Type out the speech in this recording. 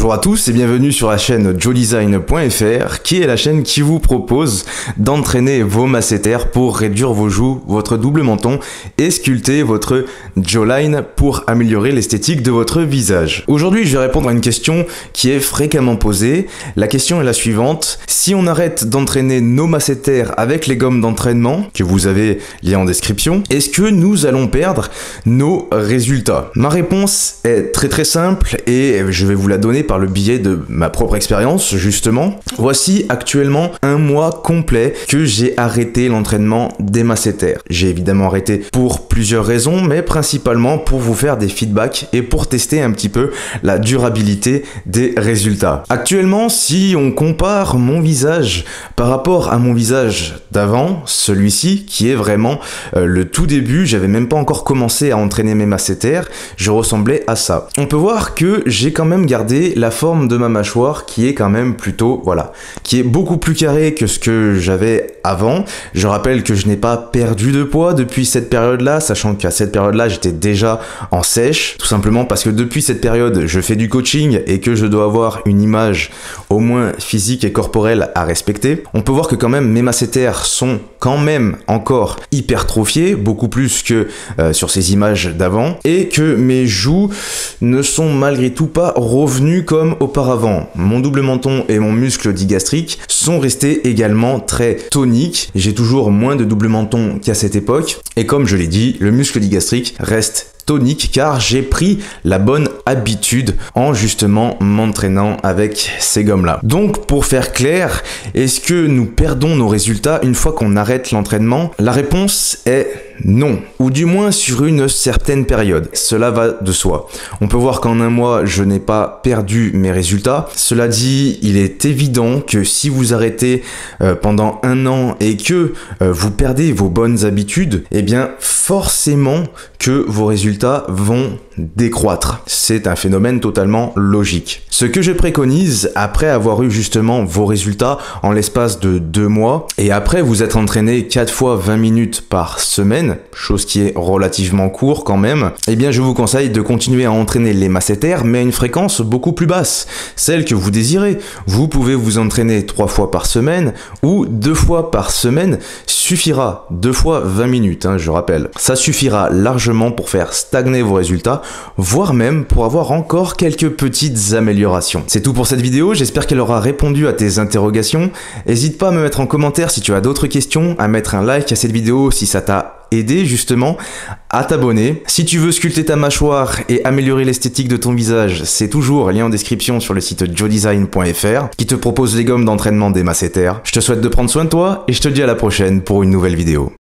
Bonjour à tous et bienvenue sur la chaîne joedesign.fr qui est la chaîne qui vous propose d'entraîner vos masséters pour réduire vos joues, votre double menton et sculpter votre jawline pour améliorer l'esthétique de votre visage. Aujourd'hui, je vais répondre à une question qui est fréquemment posée. La question est la suivante: si on arrête d'entraîner nos masséters avec les gommes d'entraînement que vous avez liées en description, est-ce que nous allons perdre nos résultats? Ma réponse est très simple et je vais vous la donner par le biais de ma propre expérience justement. Voici actuellement un mois complet que j'ai arrêté l'entraînement des masséters. J'ai évidemment arrêté pour plusieurs raisons, mais principalement pour vous faire des feedbacks et pour tester un petit peu la durabilité des résultats. Actuellement, si on compare mon visage par rapport à mon visage d'avant, celui-ci qui est vraiment le tout début, j'avais même pas encore commencé à entraîner mes masséters, je ressemblais à ça. On peut voir que j'ai quand même gardé la forme de ma mâchoire qui est quand même plutôt, voilà, qui est beaucoup plus carrée que ce que j'avais avant. Je rappelle que je n'ai pas perdu de poids depuis cette période-là, sachant qu'à cette période-là, j'étais déjà en sèche, tout simplement parce que depuis cette période, je fais du coaching et que je dois avoir une image au moins physique et corporelle à respecter. On peut voir que quand même mes masséters sont quand même encore hypertrophiés, beaucoup plus que sur ces images d'avant, et que mes joues ne sont malgré tout pas revenus comme auparavant. Mon double menton et mon muscle digastrique sont restés également très toniques. J'ai toujours moins de double menton qu'à cette époque. Et comme je l'ai dit, le muscle digastrique reste tonique car j'ai pris la bonne habitude en justement m'entraînant avec ces gommes là. Donc pour faire clair, est-ce que nous perdons nos résultats une fois qu'on arrête l'entraînement? La réponse est non, ou du moins sur une certaine période. Cela va de soi. On peut voir qu'en un mois, je n'ai pas perdu mes résultats. Cela dit, il est évident que si vous arrêtez pendant un an et que vous perdez vos bonnes habitudes, eh bien forcément que vos résultats vont décroître. C'est un phénomène totalement logique. Ce que je préconise, après avoir eu justement vos résultats en l'espace de 2 mois, et après vous être entraîné 4 fois 20 minutes par semaine, chose qui est relativement court quand même, eh bien je vous conseille de continuer à entraîner les masséters, mais à une fréquence beaucoup plus basse, celle que vous désirez. Vous pouvez vous entraîner 3 fois par semaine ou 2 fois par semaine suffira. 2 fois 20 minutes, hein, je rappelle. Ça suffira largement pour faire stagner vos résultats, voire même pour avoir encore quelques petites améliorations. C'est tout pour cette vidéo, j'espère qu'elle aura répondu à tes interrogations. N'hésite pas à me mettre en commentaire si tu as d'autres questions, à mettre un like à cette vidéo si ça t'a aidé justement, à t'abonner. Si tu veux sculpter ta mâchoire et améliorer l'esthétique de ton visage, c'est toujours lien en description sur le site joedesign.fr qui te propose les gommes d'entraînement des masséters. Je te souhaite de prendre soin de toi et je te dis à la prochaine pour une nouvelle vidéo.